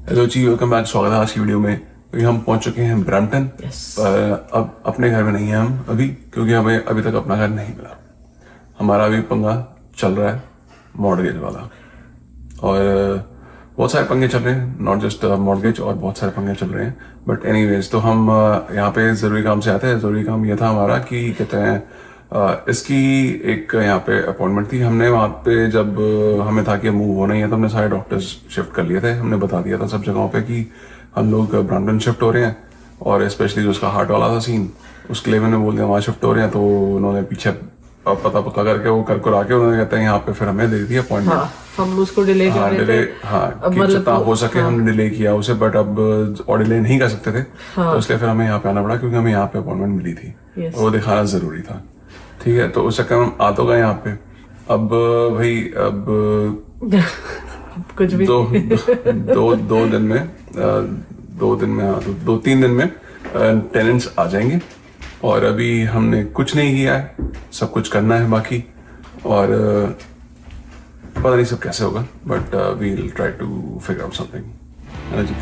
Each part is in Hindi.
हेलो जी, वेलकम बैक। स्वागत है आज की वीडियो में। क्योंकि हम पहुंच चुके हैं ब्रैम्पटन। पर अब अपने घर में नहीं है हम अभी, क्योंकि हमें अभी तक अपना घर नहीं मिला। हमारा अभी पंगा चल रहा है मॉर्गेज वाला, और बहुत सारे पंगे चल रहे हैं, नॉट जस्ट मॉर्गेज, और बहुत सारे पंगे चल रहे हैं। बट एनीवेज, तो हम यहाँ पे ज़रूरी काम से आते हैं। ज़रूरी काम ये था हमारा कि कहते हैं इसकी एक यहाँ पे अपॉइंटमेंट थी। हमने वहाँ पे जब हमें था कि मूव होना ही है, तो हमने सारे डॉक्टर्स शिफ्ट कर लिए थे। हमने बता दिया था सब जगहों पे कि हम लोग ब्रैम्पटन शिफ्ट हो रहे हैं, और स्पेशली जो उसका हार्ट वाला था सीन, उसके लिए मैंने बोल दिया वहाँ शिफ्ट हो रहे हैं। तो उन्होंने पीछे पता पता करके वो कर आके उन्होंने कहते हैं यहाँ पे फिर हमें दे दी अपॉइंटमेंट। हम उसको डिले कर रहे थे। कि जितना हो सके हमने डिले किया उसे, बट अब और डिले नहीं कर सकते थे। तो इसलिए फिर हमें यहाँ पे आना पड़ा, क्योंकि हमें यहाँ पे अपॉइंटमेंट मिली थी और वो दिखाना जरूरी था। ठीक है, तो उस चक्कर में आ तो गए यहाँ पे। अब भाई अब कुछ भी दो दिन में दो तीन दिन में टेनेंट्स आ जाएंगे, और अभी हमने कुछ नहीं किया है, सब कुछ करना है बाकी। और पता नहीं सब कैसे होगा, but we will try to figure out something, है ना जी?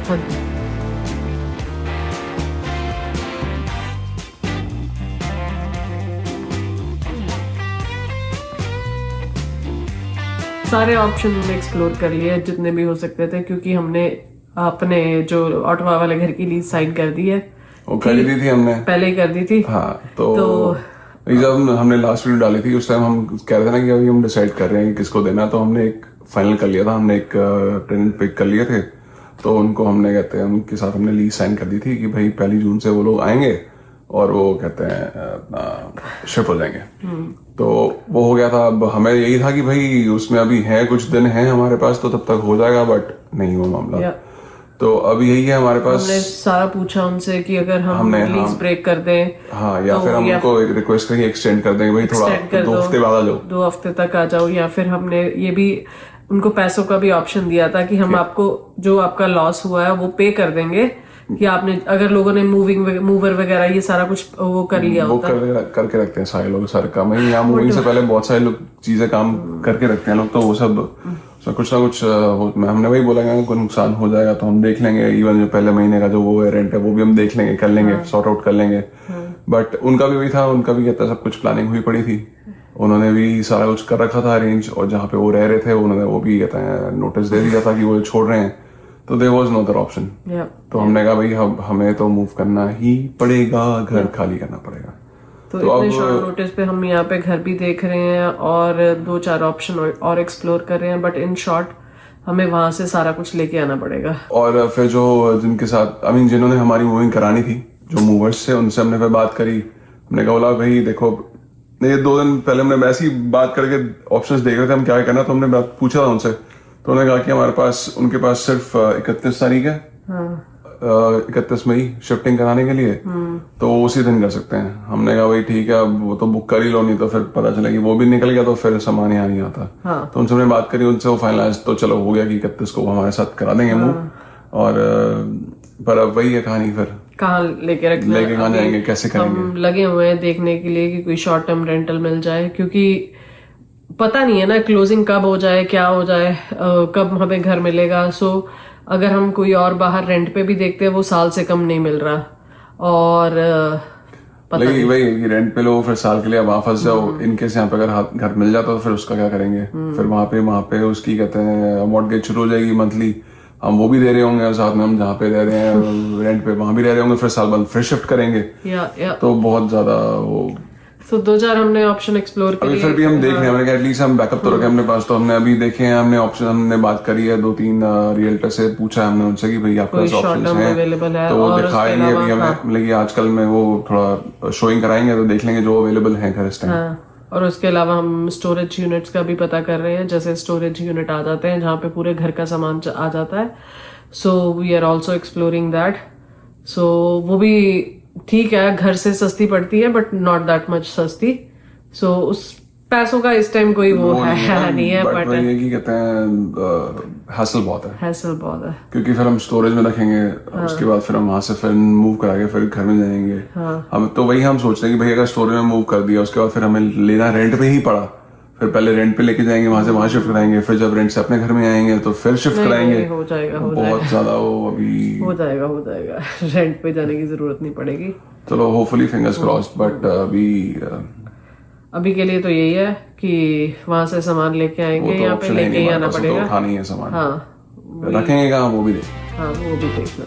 सारे ऑप्शन हमने एक्सप्लोर कर लिए जितने भी हो सकते थे, क्योंकि हमने अपने जो ऑटवा वाले घर की लीज साइन कर दी है। वो कर दी थी हमने, पहले ही कर दी थी। हाँ, तो जब हमने लास्ट वीडियो डाली थी उस टाइम हम कह रहे थे ना कि अभी हम डिसाइड कर रहे हैं कि किसको देना है। तो हमने एक फाइनल कर लिया था, हमने एक टेनेंट पिक कर लिए थे। तो उनको हमने कहते हैं उनके साथ हमने लीज साइन कर दी थी कि भाई 1 जून से वो लोग आएंगे और वो कहते हैं शिफ्ट हो जाएंगे। तो वो हो गया था। अब हमें यही था कि भाई उसमें अभी है कुछ दिन हैं हमारे पास, तो तब तक हो जाएगा, बट नहीं हुआ मामला। तो अब यही है हमारे पास। हमने सारा पूछा उनसे कि अगर हम लीज ब्रेक कर दें, हाँ, या फिर हम उनको रिक्वेस्ट करेंगे एक्सटेंड कर देंगे, भाई थोड़ा 2 हफ्ते बाद आ जाओ, 2 हफ्ते तक आ जाओ। या फिर हमने ये भी उनको पैसों का भी ऑप्शन दिया था कि हम आपको जो आपका लॉस हुआ है वो पे कर देंगे, कि आपने अगर लोगों ने मूवर वगैरह ये सारा कुछ वो कर लिया होता। वो करके रखते हैं सारे लोग, सारे काम यहाँ मूविंग से पहले बहुत सारे लोग चीजें काम करके रखते हैं लोग। तो वो सब कुछ ना कुछ हमने वही बोला कि कोई नुकसान हो जाएगा तो हम देख लेंगे। इवन जो पहले महीने का जो वो रेंट है वो भी हम देख लेंगे, कर लेंगे, सॉर्ट आउट कर लेंगे। बट उनका भी वही था, उनका भी कहता सब कुछ प्लानिंग हुई पड़ी थी। उन्होंने भी सारा कुछ कर रखा था अरेंज, और जहाँ पे वो रह रहे थे उन्होंने वो भी कहते हैं नोटिस दे दिया था कि वो छोड़ रहे हैं। तो there was no other option. तो हमने कहा भाई हमें तो मूव करना ही पड़ेगा, घर खाली करना पड़ेगा। तो इतने शॉर्ट नोटिस पे हम यहाँ पे घर भी देख रहे हैं और 2-4 ऑप्शन और एक्सप्लोर कर रहे हैं, बट इन शॉर्ट हमें वहां से सारा कुछ लेके आना पड़ेगा। और फिर जो जिनके साथ जिन्होंने हमारी मूविंग करानी थी, जो मूवर्स थे, उनसे हमने फिर बात करी। हमने कहा बोला भाई देखो, ये 2 दिन पहले हमने वैसे ही बात करके ऑप्शंस देख रहे थे हम क्या करना। तो हमने बात पूछा था उनसे, तो उन्होंने कहा कि हमारे पास उनके पास सिर्फ 31 तारीख है, 31 मई शिफ्टिंग कराने के लिए। तो उसी दिन कर सकते हैं। हमने कहा भाई ठीक है, अब वो तो बुक कर ही लो, नहीं तो फिर पता चलेगी वो भी निकल गया तो फिर सामान यहाँ नहीं आता। तो उनसे हमने बात करी, उनसे वो फाइनलाइज तो चलो हो गया कि 31 को हमारे साथ करा देंगे मूव। और पर अब वही है कहानी, फिर कहाँ लेके कहाँ जाएंगे, कैसे करेंगे। हम लगे हुए हैं देखने के लिए कि कोई शॉर्ट टर्म रेंटल मिल जाए, क्योंकि पता नहीं है ना क्लोजिंग कब हो जाए, क्या हो जाए, कब हमें घर मिलेगा। सो अगर हम कोई और बाहर रेंट पे भी देखते हैं वो साल से कम नहीं मिल रहा। और लेकिन भाई रेंट पे लो, फिर साल के लिए वहां फंस जाओ। इनकेस यहाँ पे अगर घर मिल जाता तो फिर उसका क्या करेंगे। फिर वहां पे उसकी कहते हैं मॉर्गेज शुरू हो जाएगी मंथली, हम वो भी दे रहे होंगे, और साथ में हम जहाँ पे रह रहे हैं रेंट पे वहां भी रह रहे होंगे। फिर साल बाद फिर शिफ्ट करेंगे, तो बहुत ज्यादा वो। तो 2-4 हमने ऑप्शन एक्सप्लोर किए। फिर भी हम देख रहे हैं, एटलीस्ट हम बैकअप तो रखे अपने पास। तो हमने अभी देखे हैं, हमने ऑप्शन, हमने बात करी है 2-3 रियल्टर से, पूछा है हमने उनसे कि भाई आपके पास ऑप्शंस हैं तो वो दिखाएंगे। अभी हमें लगी आजकल में वो थोड़ा शोइंग कराएंगे, तो देख लेंगे जो अवेलेबल है घर इस टाइम। और उसके अलावा हम स्टोरेज यूनिट्स का भी पता कर रहे हैं। जैसे स्टोरेज यूनिट आ जाते हैं जहाँ पे पूरे घर का सामान आ जाता है। So we are also exploring that. So वो भी ठीक है, घर से सस्ती पड़ती है बट नॉट दैट मच सस्ती। सो उस पैसों का इस टाइम कोई वो है नहीं है, बट ये की कहते हैं हैसल बहुत है, क्योंकि फिर हम स्टोरेज में रखेंगे। उसके बाद फिर हम वहां से फिर मूव करा के फिर घर में जाएंगे। हम तो वही हम सोच रहे हैं कि भाई अगर स्टोरेज में मूव कर दिया उसके बाद फिर हमें लेना रेंट पे ही पड़ा, फिर पहले रेंट पे लेके जाएंगे, वहां से वहां शिफ्ट कराएंगे, फिर जब रेंट से अपने घर में आएंगे तो फिर शिफ्ट कराएंगे। हो जाएगा बहुत ज्यादा वो अभी हो जाएगा रेंट पे जाने की जरूरत नहीं पड़ेगी। चलो होपफुली फिंगर्स क्रॉस्ड, बट अभी के लिए तो यही है कि वहां से सामान लेके आएंगे, यहाँ पे लेके ही आना पड़ेगा। उठा नहीं है सामान, हाँ रखेंगे कहाँ वो भी देख। हाँ वो भी देखना।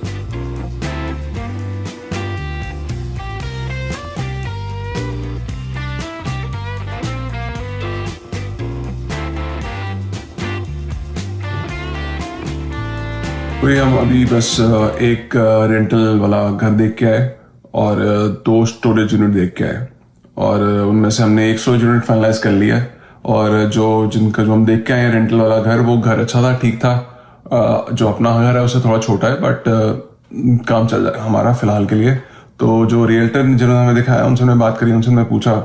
वही हम अभी बस एक रेंटल वाला घर देख के आए और 2 स्टोरेज यूनिट देख के आए, और उनमें से हमने 1 स्टोरेज यूनिट फाइनलाइज कर लिया है। और जो हम देख के आए हैं रेंटल वाला घर, वो घर अच्छा था, ठीक था। जो अपना घर है उससे थोड़ा छोटा है, बट काम चल जाएगा हमारा फिलहाल के लिए। तो जो रियल्टर जिन्होंने हमें दिखाया उनसे हमने बात करी, उनसे हमने पूछा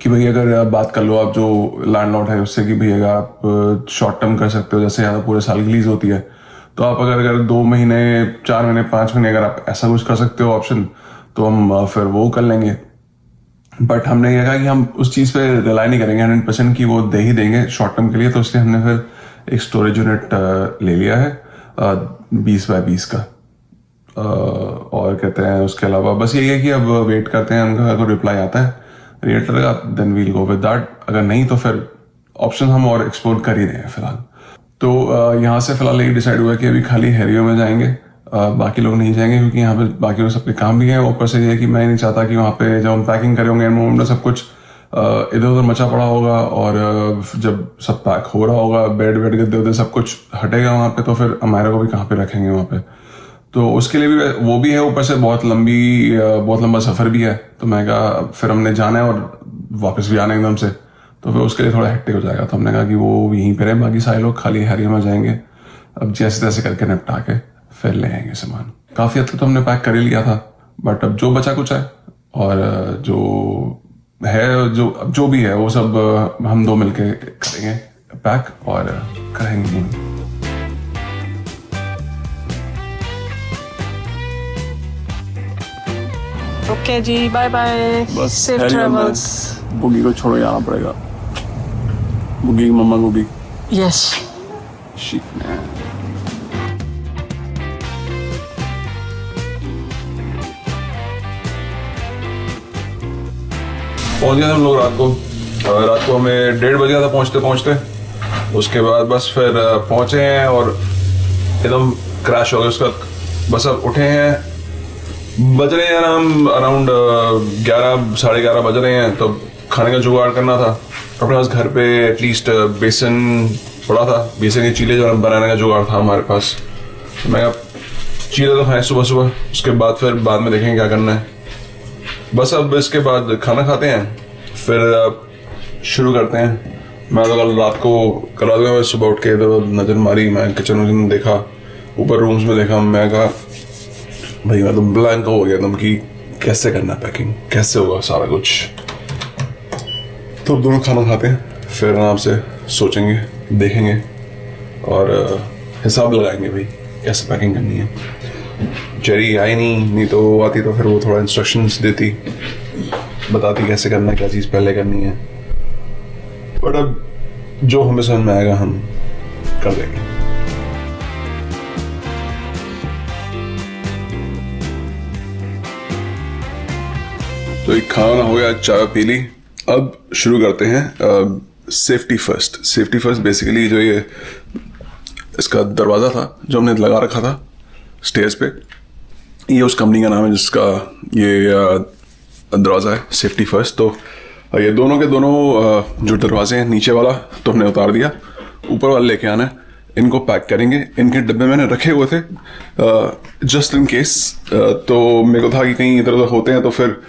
कि भाई अगर आप बात कर लो आप जो लैंडलॉर्ड है उससे कि भाई अगर आप शॉर्ट टर्म कर सकते हो, जैसे पूरे साल की लीज होती है, तो आप अगर 2 महीने 4 महीने 5 महीने अगर आप ऐसा कुछ कर सकते हो ऑप्शन, तो हम फिर वो कर लेंगे। बट हमने ये कहा कि हम उस चीज़ पे रिलाई नहीं करेंगे 100% कि वो दे ही देंगे शॉर्ट टर्म के लिए। तो इसलिए हमने फिर एक स्टोरेज यूनिट ले लिया है 20 बाय 20 का। और कहते हैं उसके अलावा बस यही है कि अब वेट करते हैं उनका अगर रिप्लाई आता है रियल्टर का, then we'll go with that. अगर नहीं तो फिर ऑप्शन हम और एक्सप्लोर कर ही रहे हैं फिलहाल। तो यहाँ से फिलहाल यही डिसाइड हुआ कि अभी खाली हैरियो में जाएंगे, बाकी लोग नहीं जाएंगे क्योंकि यहाँ पे बाकी लोग सबके काम भी हैं। ऊपर से ये है कि मैं नहीं चाहता कि वहाँ पे जब हम पैकिंग करेंगे मोमेंट में सब कुछ इधर उधर मचा पड़ा होगा, और जब सब पैक हो रहा होगा बेड वेड गद्दे उद्दे सब कुछ हटेगा वहाँ पे, तो फिर हमारे को भी कहाँ पे रखेंगे वहाँ पे। तो उसके लिए भी वो भी है, ऊपर से बहुत लंबा सफ़र भी है। तो मैं कहा फिर हमने जाना है और वापस भी आना है एकदम से, तो फिर उसके लिए थोड़ा हेक्टिक हो जाएगा। तो हमने कहा कि वो यहीं पर है, बाकी सारे लोग खाली हैरियो में जाएंगे। अब जैसे तैसे करके निपटा के फिर ले आएंगे सामान। काफ़ी हद तक तो हमने पैक कर ही लिया था, बट अब जो बचा कुछ है और जो है जो भी है वो सब हम 2 मिलके करेंगे पैक और करेंगे मूवी। ओके जी, बाय बाय, बस सेफ ट्रेवल्स। बुगी को छोड़ो जाना पड़ेगा, बुगी की मम्मा को भी। Yes shit man. पहुंच गए हम लोग रात को हमें 1:30 बज गया था पहुंचते। उसके बाद बस फिर पहुंचे हैं और एकदम क्रैश हो गया उसका। बस अब उठे हैं, बज रहे हैं हम अराउंड 11 साढ़े 11 बज रहे हैं। तो खाने का जुगाड़ करना था अपने पास घर पे, एटलीस्ट बेसन पड़ा था, बेसन के चीले जो बनाने का जुगाड़ था हमारे पास। तो मैं चीले तो खाए सुबह, उसके बाद फिर बाद में देखेंगे क्या करना है। बस अब इसके बाद खाना खाते हैं, फिर शुरू करते हैं। मैं तो कल रात को सुबह उठ के तो नज़र मारी, मैं किचन में देखा, ऊपर रूम्स में देखा, मैं कहा भाई मैं तो ब्लैंक हो गया एकदम कि कैसे करना पैकिंग, कैसे होगा सारा कुछ। तो अब दोनों खाना खाते हैं, फिर आराम से सोचेंगे, देखेंगे और हिसाब लगाएंगे भाई कैसे पैकिंग करनी है। जेरी आई नहीं तो वो आती तो फिर वो थोड़ा इंस्ट्रक्शंस देती, बताती कैसे करना है, क्या चीज़ पहले करनी है। बट अब जो हमें समझ में आएगा हम कर देंगे। तो एक खाना हो गया, चाय पी ली, अब शुरू करते हैं सेफ्टी फर्स्ट बेसिकली जो ये इसका दरवाज़ा था जो हमने लगा रखा था स्टेयर्स पे, ये उस कंपनी का नाम है जिसका ये दरवाज़ा है, सेफ्टी फर्स्ट। तो ये दोनों के दोनों जो दरवाजे हैं, नीचे वाला तो हमने उतार दिया, ऊपर वाला लेके आना है। इनको पैक करेंगे, इनके डब्बे मैंने रखे हुए थे जस्ट इन केस। तो मेरे को था कि कहीं इधर उधर होते हैं तो फिर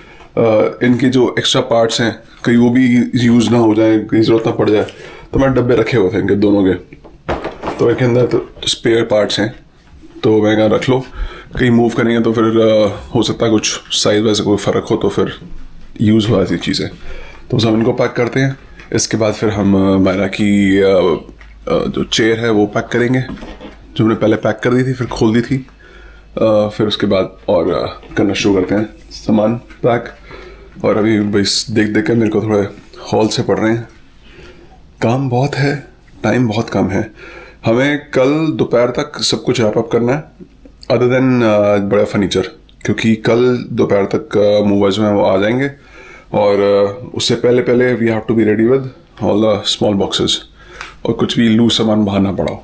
इनके जो एक्स्ट्रा पार्ट्स हैं कहीं वो भी यूज़ ना हो जाए, कहीं ज़रूरत ना पड़ जाए, तो मैंने डब्बे रखे हुए थे इनके दोनों के। तो इनके अंदर तो स्पेयर पार्ट्स हैं, तो मैं कहा रख लो, कहीं मूव करेंगे तो फिर हो सकता है कुछ साइज वैसे कोई फ़र्क हो तो फिर यूज़ हो ऐसी चीज़ें। तो सब इनको पैक करते हैं। इसके बाद फिर हम मायरा की जो चेयर है वो पैक करेंगे, जो हमने पहले पैक कर दी थी फिर खोल दी थी। फिर उसके बाद और करना शुरू करते हैं सामान पैक। और अभी बस देख के मेरे को थोड़े हॉल से पड़ रहे हैं, काम बहुत है, टाइम बहुत कम है। हमें कल दोपहर तक सब कुछ रैप अप करना है, अदर देन बड़ा फर्नीचर, क्योंकि कल दोपहर तक मूवर्स में वो आ जाएंगे और उससे पहले पहले we have to be ready with all the small boxes, और कुछ भी लूज सामान बाहर ना पड़ा हो।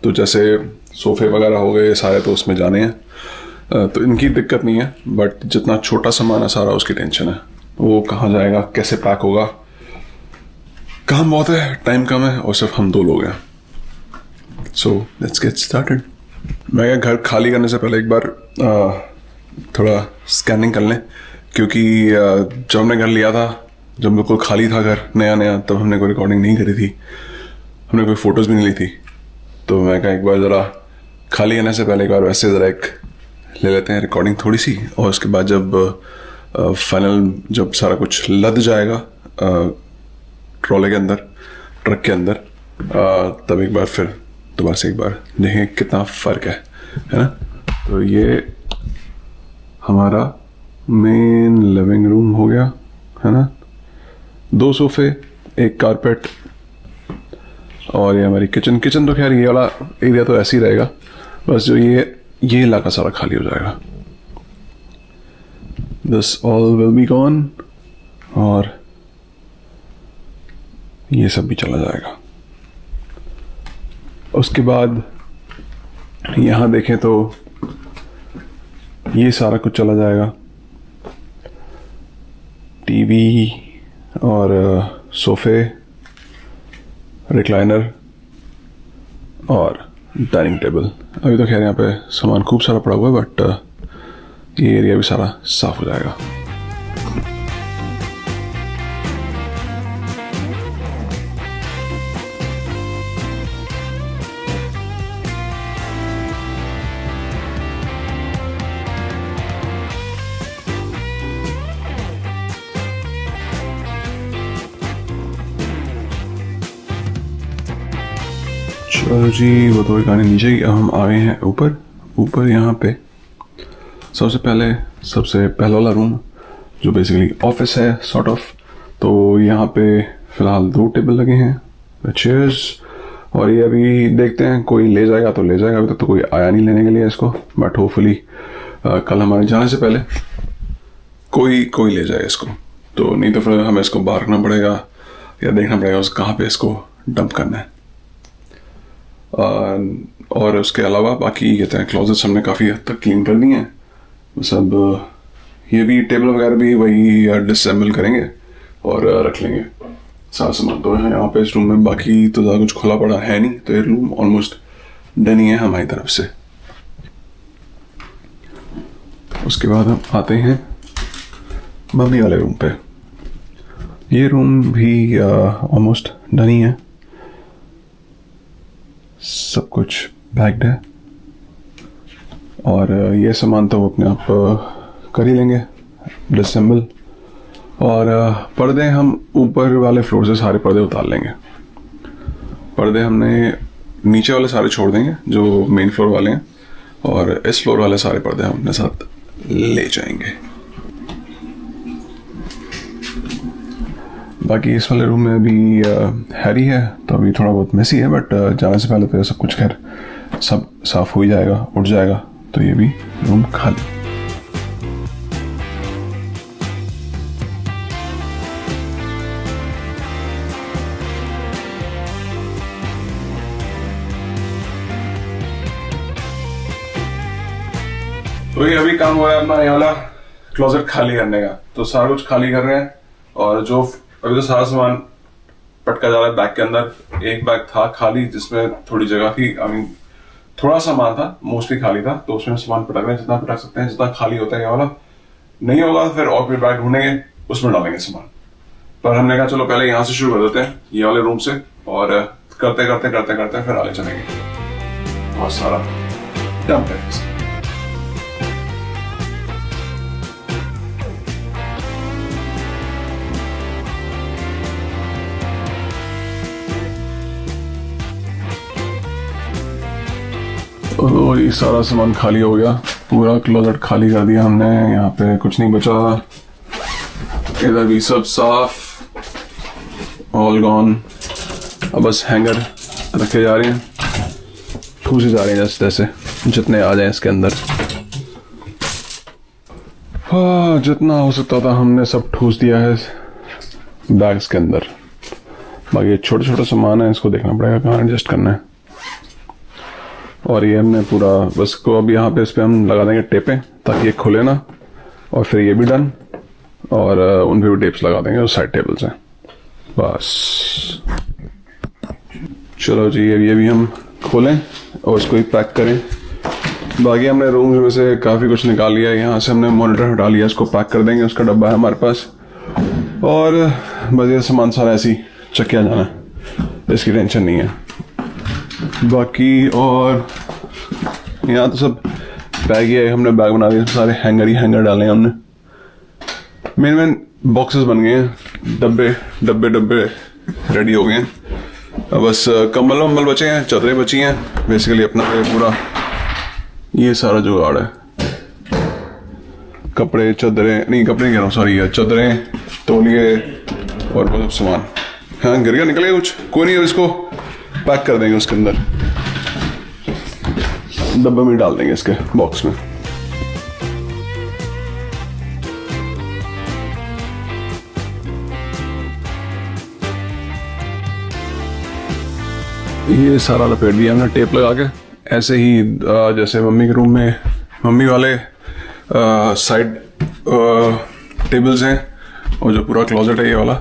तो जैसे सोफे वगैरह हो गए सारे, तो उसमें जाने हैं, तो इनकी दिक्कत नहीं है, बट जितना छोटा सामान है सारा उसकी टेंशन है, वो कहाँ जाएगा, कैसे पैक होगा। काम बहुत है, टाइम कम है, और सिर्फ हम 2 लोग हैं। So let's get started. मैं घर खाली करने से पहले एक बार थोड़ा स्कैनिंग कर लें, क्योंकि जब हमने घर लिया था, जब बिल्कुल खाली था घर नया नया, तब हमने कोई रिकॉर्डिंग नहीं करी थी, हमने कोई फ़ोटोज़ भी नहीं ली थी। तो मैं कहा एक बार ज़रा खाली करने से पहले एक बार वैसे ज़रा एक ले लेते हैं रिकॉर्डिंग थोड़ी सी, और उसके बाद जब फाइनल जब सारा कुछ लद जाएगा ट्रॉले के अंदर, ट्रक के अंदर, तब एक बार फिर दोबारा से एक बार देखें कितना फ़र्क है ना। तो ये हमारा मेन लिविंग रूम हो गया है ना, 2 सोफे, 1 कारपेट, और ये हमारी किचन। किचन तो खैर ये वाला एरिया तो ऐसे ही रहेगा, बस जो ये इलाका सारा खाली हो जाएगा। This all will be gone, और ये सब भी चला जाएगा। उसके बाद यहाँ देखें तो ये सारा कुछ चला जाएगा, टीवी और सोफे, रिक्लाइनर और डाइनिंग टेबल। अभी तो खैर यहाँ पे सामान खूब सारा पड़ा हुआ है, बट ये एरिया भी सारा साफ हो जाएगा। चलो जी, वो तो एक गाने नीचे ही, हम आ गए हैं ऊपर यहाँ पे सबसे पहला वाला रूम, जो बेसिकली ऑफिस है सॉर्ट ऑफ। तो यहाँ पे फ़िलहाल 2 टेबल लगे हैं, चेयर्स, और ये अभी देखते हैं, कोई ले जाएगा तो ले जाएगा। अभी तक तो कोई आया नहीं लेने के लिए इसको, बट होपफुली कल हमारे जाने से पहले कोई ले जाए इसको। तो नहीं तो फिर हमें इसको बाहर रखना पड़ेगा या देखना पड़ेगा उस कहाँ पे इसको डंप करना है। और उसके अलावा बाकी कहते हैं क्लोजेट्स हमने काफ़ी हद तक क्लीन कर लिए हैं सब। ये भी टेबल वगैरह भी वही डिसअसेंबल करेंगे और रख लेंगे सारा सामान। तो यहाँ पे इस रूम में बाकी तो ज़्यादा कुछ खुला पड़ा है नहीं, तो ये रूम ऑलमोस्ट डन ही है हमारी तरफ से। उसके बाद हम आते हैं मम्मी वाले रूम पे। ये रूम भी ऑलमोस्ट डन ही है, सब कुछ पैक्ड है, और ये सामान तो वो अपने आप कर ही लेंगे डिसअसेंबल। और पर्दे हम ऊपर वाले फ्लोर से सारे पर्दे उतार लेंगे। पर्दे हमने नीचे वाले सारे छोड़ देंगे जो मेन फ्लोर वाले हैं, और इस फ्लोर वाले सारे पर्दे हम अपने साथ ले जाएंगे। बाकी इस वाले रूम में अभी हैरी है, तो अभी थोड़ा बहुत मेसी है, बट जाने से पहले तो सब कुछ खैर सब साफ हो ही जाएगा, उठ जाएगा। तो ये भी रूम खाली। तो ये अभी काम हुआ है अपना ये वाला क्लोजेट खाली करने का। तो सारा कुछ खाली कर रहे हैं, और जो अभी तो सारा सामान पटका जा रहा है बैग के अंदर। एक बैग था खाली जिसमें थोड़ी जगह थी, आई मीन थोड़ा सामान था, मोस्टली खाली था, तो उसमें सामान पटक रहे हैं जितना पटक सकते हैं, जितना खाली होता है ये वाला। नहीं होगा फिर और कोई बैग ढूंढेंगे, उसमें डालेंगे सामान। पर हमने कहा चलो पहले यहाँ से शुरू कर देते हैं, ये वाले रूम से, और करते करते करते करते फिर आगे चलेंगे। बहुत सारा डंप है। तो ये सारा सामान खाली हो गया, पूरा क्लोजेट खाली कर दिया हमने। यहाँ पे कुछ नहीं बचा, इधर भी सब साफ, ऑल गॉन। अब बस हैंगर रखे जा रहे हैं, ठूसे जा रहे हैं जैसे जैसे जितने आ जाए इसके अंदर। हाँ, जितना हो सकता था हमने सब ठूस दिया है बैग्स के अंदर। बाकी छोटा छोटा सामान है, इसको देखना पड़ेगा कहाँ एडजस्ट करना है। और ये हमने पूरा बस को अब यहाँ पे इस पर हम लगा देंगे टेपें ताकि ये खुले ना। और फिर ये भी डन, और उन पे भी टेप्स लगा देंगे, और साइड टेबल्स हैं बस। चलो जी, अब ये भी हम खोलें और इसको भी पैक करें। बाकी हमने रूम में से काफ़ी कुछ निकाल लिया है। यहाँ से हमने मॉनिटर हटा लिया, इसको पैक कर देंगे, उसका डब्बा है हमारे पास। और बस ये सामान सारा ऐसे ही चक्किया जाना है, इसकी टेंशन नहीं है। बाकी और यहाँ तो सब बैग ही है, हमने बैग बना दिए, सारे हैंगर ही हैंगर डाले हैं हमने। मेन बॉक्सेस बन गए हैं, डब्बे रेडी हो गए हैं। अब बस कंबल वम्बल बचे हैं, चादरें बची हैं। बेसिकली अपना पूरा ये सारा जुगाड़ है। कपड़े चादरें नहीं, कपड़े कह रहा हूँ सॉरी, चादरें तौलिए और वो सब सामान। हाँ, गिर गया, निकल गया कुछ, कोई नहीं, इसको पैक कर देंगे उसके अंदर, डब्बे में डाल देंगे इसके बॉक्स में। ये सारा लपेट दिया हमने टेप लगा के, ऐसे ही जैसे मम्मी के रूम में मम्मी वाले साइड टेबल्स हैं और जो पूरा क्लोजेट है ये वाला,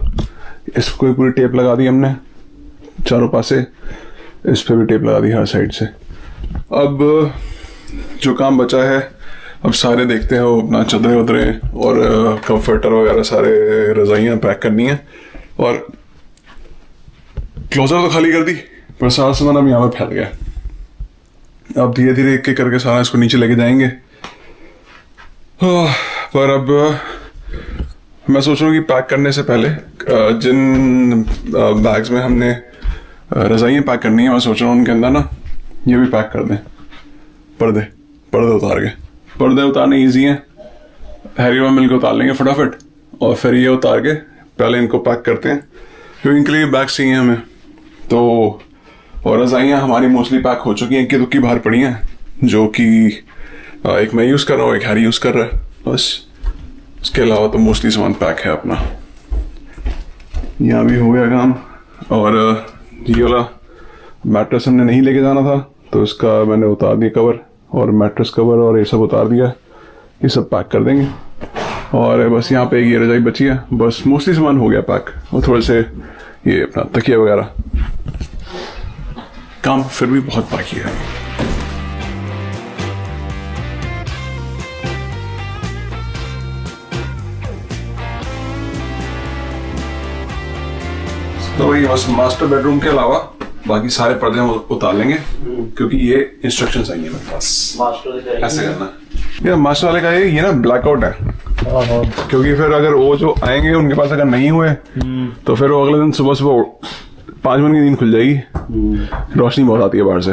इसको भी पूरी टेप लगा दी हमने चारों पासे। इस पे भी टेप लगा दी हर साइड से। अब जो काम बचा है, अब सारे देखते हैं वो अपना चादरें वदरें और कंफर्टर वगैरह सारे रजाइयाँ पैक करनी है। और क्लोजर तो खाली कर दी, पर सारा सामान अब यहाँ पे फैल गया। अब धीरे धीरे एक एक करके सारा इसको नीचे लेके जाएंगे। पर अब मैं सोच रहा हूँ कि पैक करने से पहले जिन बैग्स में हमने रजाइयाँ पैक करनी है, मैं सोच रहा हूँ उनके अंदर ना ये भी पैक कर दें, पर्दे उतार के। पर्दे उतारने ईजी हैं, हैरिवा मिल के उतार लेंगे फटाफट, और फिर ये उतार के पहले इनको पैक करते हैं क्योंकि इनके लिए बैग चाहिए हमें। तो और रजाइयाँ हमारी मोस्टली पैक हो चुकी हैं, इक्की दुक्की बाहर पड़ी हैं, जो कि एक मैं यूज़ कर रहा हूँ, एक हैरी यूज़ कर रहा है, बस। इसके अलावा तो मोस्टली सामान पैक है अपना। यहाँ भी हो गया काम। और ये वाला मैट्रेस हमने नहीं लेके जाना था, तो इसका मैंने उतार दिया कवर, और मैट्रेस कवर और ये सब उतार दिया। ये सब पैक कर देंगे। और बस यहाँ पे ये रजाई बची है, बस मोस्टली सामान हो गया पैक। और थोड़े से ये अपना तकिया वगैरह, काम फिर भी बहुत बाकी है। तो वही बस मास्टर बेडरूम के अलावा बाकी सारे पर्दे हम उतार लेंगे, क्योंकि ये इंस्ट्रक्शंस आई हैं मेरे पास, ऐसे करना। ये मास्टर वाले का ये ना ब्लैकआउट है, क्योंकि फिर अगर वो जो आएंगे उनके पास अगर नहीं हुए तो फिर वो अगले दिन सुबह 5 मिनट की नींद खुल जाएगी, रोशनी बहुत आती है बाहर से।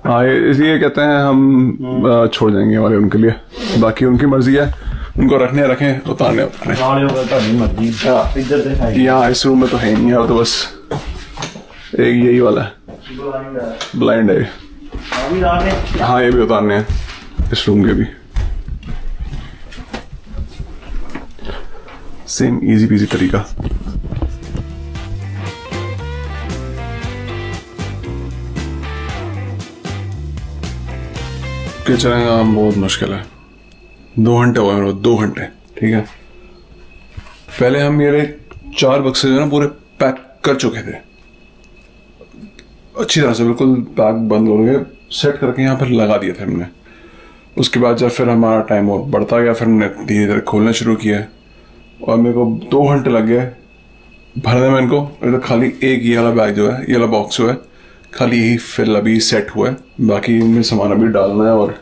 हाँ, इसलिए कहते हैं हम छोड़ जाएंगे वाले उनके लिए। बाकी उनकी मर्जी है, उनको रखने रखें, उतारने उतारने। यहाँ इस रूम में तो है नहीं, यहाँ तो बस एक यही वाला है, ब्लाइंड है। हाँ, ये भी उतारने हैं, इस रूम के भी। सेम इजी पीजी तरीका। किचन का काम बहुत मुश्किल है। 2 घंटे हुए मेरे को, 2 घंटे। ठीक है, पहले हम ये 4 बक्से जो ना पूरे पैक कर चुके थे अच्छी तरह से, बिल्कुल पैक बंद हो गए, सेट करके यहाँ पर लगा दिए थे हमने। उसके बाद जब फिर हमारा टाइम और बढ़ता गया, फिर हमने धीरे धीरे खोलना शुरू किया, और मेरे को 2 घंटे लग गए भरने में इनको। तो खाली एक ये वाला बैग जो है, ये वाला बॉक्स जो है, खाली यही फिल अभी सेट हुआ है। बाकी इनमें सामान अभी डालना है और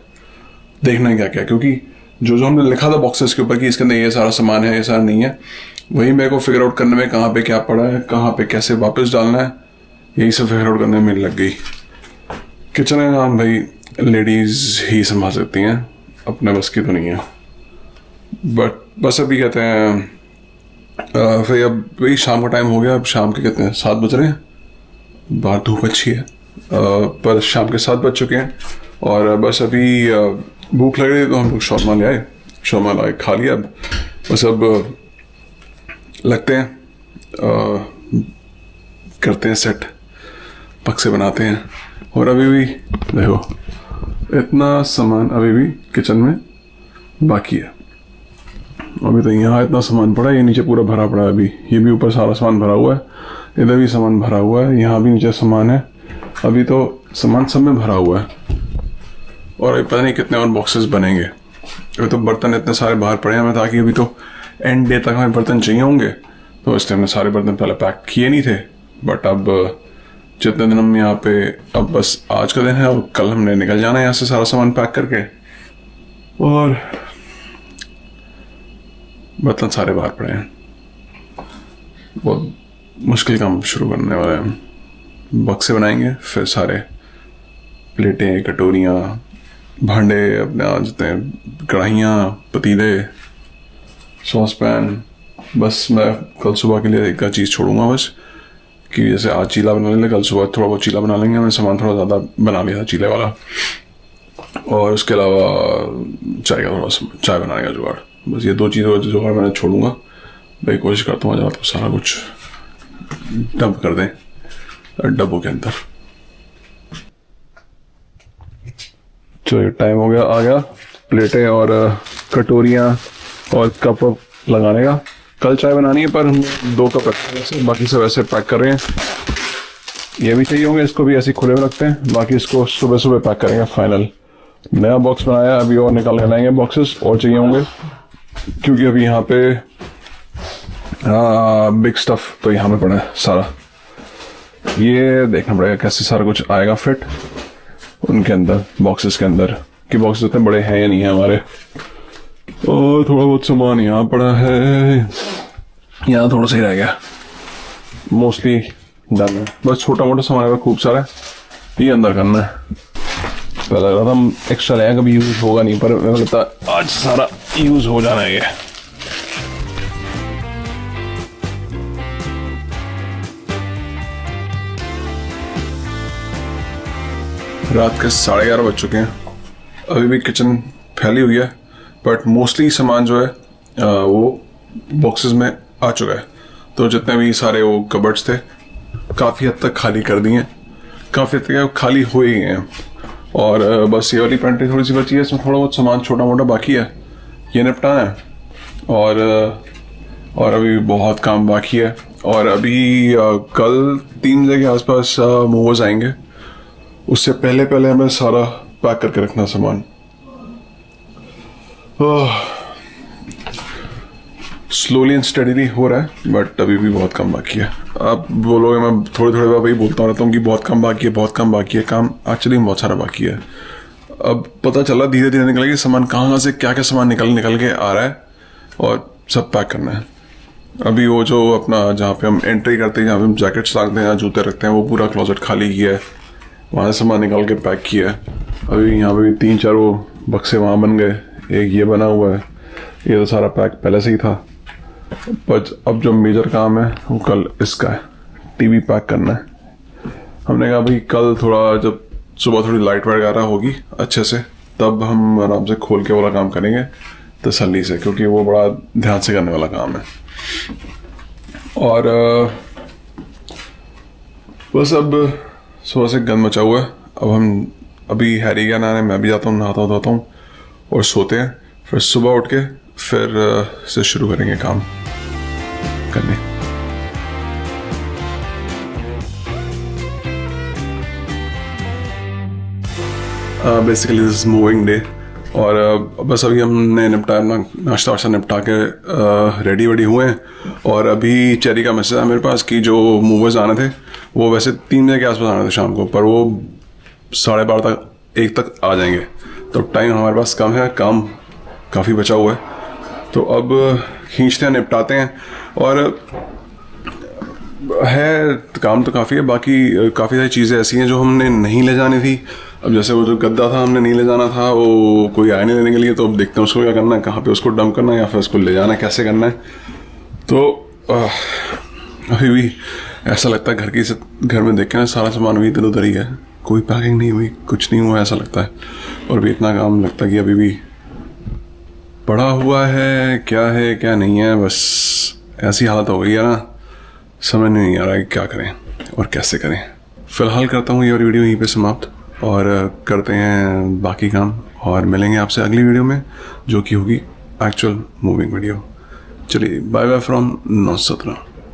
देखना है क्या क्या, क्योंकि जो जो हमने लिखा था बॉक्सेस के ऊपर कि इसके अंदर ये सारा सामान है, ये सारा नहीं है, वही मेरे को फिगर आउट करने में कहाँ पे क्या पड़ा है, कहाँ पे कैसे वापस डालना है, यही सब फिगर आउट करने में लग गई। किचन का काम भाई लेडीज ही संभाल सकती हैं, अपने बस की तो नहीं है। बट बस अभी कहते हैं फिर अब वही शाम का टाइम हो गया, अब शाम के कितने 7 बज रहे हैं, बाहर धूप अच्छी है, पर शाम के 7 बज चुके हैं और बस अभी भूख लग रही है तो हम लोग शौरमा ले आए, शौरमा ला खा लिया। अब बस अब लगते हैं करते हैं सेट, पक से बनाते हैं। और अभी भी देखो इतना सामान अभी भी किचन में बाकी है, अभी तो यहाँ इतना सामान पड़ा है, ये नीचे पूरा भरा पड़ा है, अभी ये भी ऊपर सारा सामान भरा हुआ है, इधर भी सामान भरा हुआ है, यहाँ भी नीचे सामान है, अभी तो सामान सब में भरा हुआ है। और अभी पता नहीं कितने और बॉक्सेस बनेंगे। अभी तो बर्तन इतने सारे बाहर पड़े हैं, ताकि अभी तो एंड डे तक हमें बर्तन चाहिए होंगे, तो इसलिए हमने सारे बर्तन पहले पैक किए नहीं थे। बट अब जितने दिन हम यहाँ पे, अब बस आज का दिन है और कल हमने निकल जाना है यहाँ से सारा सामान पैक करके, और बर्तन सारे बाहर पड़े हैं। बहुत मुश्किल काम शुरू करने वाले हैं, बक्से बनाएंगे, फिर सारे प्लेटें, कटोरियाँ, भांडे, अपने जितने कढ़ाइयाँ, पतीले, सॉस पैन, बस मैं कल सुबह के लिए एक चीज़ छोड़ूंगा बस, कि जैसे आज चीला बना लेंगे, कल सुबह थोड़ा बहुत चीला बना लेंगे। हमने सामान थोड़ा ज़्यादा बना लिया था चीले वाला, और उसके अलावा चाय का थोड़ा चाय बनाने का जुगाड़, बस ये 2 चीज़ों का जुगाड़ मैंने छोड़ूंगा। भाई कोशिश करता हूँ आज रात को सारा कुछ डंप कर दें डब्बों के अंदर। चलिए टाइम हो गया, आ गया प्लेटें और कटोरियाँ और कप लगाने का। कल चाय बनानी है पर हम 2 कप रखते हैं, बाकी सब ऐसे पैक कर रहे हैं। ये भी चाहिए होंगे, इसको भी ऐसे खुले में रखते हैं, बाकी इसको सुबह सुबह पैक करेंगे फाइनल। नया बॉक्स बनाया, अभी और निकाल के लाएंगे बॉक्सेस, और चाहिए होंगे, क्योंकि अभी यहाँ पे बिग स्टफ तो यहाँ पे पड़ा है सारा। ये देखना पड़ेगा कैसे सारा कुछ आएगा फिट उनके अंदर, बॉक्सेस के अंदर, कि बॉक्सेस इतने बड़े हैं या नहीं है हमारे। और थोड़ा बहुत सामान यहाँ पड़ा है, यहाँ थोड़ा सा ही रह गया, मोस्टली डन है, बस छोटा मोटा सामान है खूब सारा, ये अंदर करना है। पहले लग रहा था हम एक्स्ट्रा लाया, कभी यूज होगा नहीं, पर मेरे को लगता है आज सारा यूज हो जाना है ये। रात के 11:30 बज चुके हैं, अभी भी किचन फैली हुई है, बट मोस्टली सामान जो है वो बॉक्सेस में आ चुका है। तो जितने भी सारे वो कबर्ड्स थे काफ़ी हद तक खाली कर दिए हैं, काफ़ी हद तक खाली हो ही गए हैं, और बस ये वाली पेंट्री थोड़ी सी बची है, इसमें थोड़ा बहुत सामान छोटा मोटा बाकी है, ये निपटाना है। और अभी बहुत काम बाकी है, और अभी कल 3 बजे के आसपास मूवर्स आएंगे, उससे पहले पहले हमें सारा पैक करके रखना सामान। स्लोली एंड स्टडीली हो रहा है, बट अभी भी बहुत कम बाकी है। आप बोलोगे, मैं थोड़े थोड़े वही बोलता रहता हूँ कि बहुत कम बाकी है, बहुत कम बाकी है, काम एक्चुअली बहुत सारा बाकी है। अब पता चला धीरे धीरे निकल के सामान कहाँ से क्या क्या सामान निकल के आ रहा है, और सब पैक करना है। अभी वो जो अपना जहाँ पे हम एंट्री करते हैं, जहाँ पे हम जैकेट्स रखते हैं, जूते रखते हैं, वो पूरा क्लोजेट खाली किया है, वहाँ से सामान निकाल के पैक किया है। अभी यहाँ पे 3-4 वो बक्से वहाँ बन गए, एक ये बना हुआ है, ये तो सारा पैक पहले से ही था। पर अब जो मेजर काम है वो कल इसका है, टीवी पैक करना है। हमने कहा भाई कल थोड़ा जब सुबह थोड़ी लाइट वगैरह होगी अच्छे से, तब हम आराम से खोल के वाला काम करेंगे तसल्ली से, क्योंकि वो बड़ा ध्यान से करने वाला काम है। और बस अब सुबह से गंद मचा हुआ है। अब हम अभी हैरी का नहाने, मैं भी जाता हूँ, नहाता धोता हूँ और सोते हैं, फिर सुबह उठ के फिर से शुरू करेंगे काम करने। Basically this is moving day, और बस अभी हमने निपटा नाश्ता वाश्ता निपटा के रेडी वेडी हुए हैं। और अभी चेरी का मैसेज है मेरे पास कि जो मूवर्स आने थे वो वैसे 3 बजे के आसपास आने थे शाम को, पर वो 12:30 तक 1 तक आ जाएंगे। तो टाइम हमारे पास कम है, काम काफ़ी बचा हुआ है, तो अब खींचते हैं, निपटाते हैं। और है काम तो काफ़ी है, बाकी काफ़ी सारी चीज़ें ऐसी हैं जो हमने नहीं ले जानी थी। अब जैसे वो जो गद्दा था हमने नहीं ले जाना था, वो कोई आया नहीं लेने के लिए, तो अब देखते हैं उसको क्या करना है, कहाँ पे उसको डंप करना है, या फिर उसको ले जाना है, कैसे करना है। तो अभी भी ऐसा लगता है घर में देख के ना सारा सामान भी इधर उधर ही है, कोई पैकिंग नहीं हुई, कुछ नहीं हुआ ऐसा लगता है। और भी इतना काम लगता है कि अभी भी पड़ा हुआ है क्या नहीं है। बस ऐसी हालत हो गई है ना, समझ नहीं आ रहा है क्या करें और कैसे करें। फिलहाल करता हूँ ये और वीडियो यहीं पे समाप्त, और करते हैं बाकी काम, और मिलेंगे आपसे अगली वीडियो में जो कि होगी एक्चुअल मूविंग वीडियो। चलिए बाय बाय फ्रॉम नौसतरा।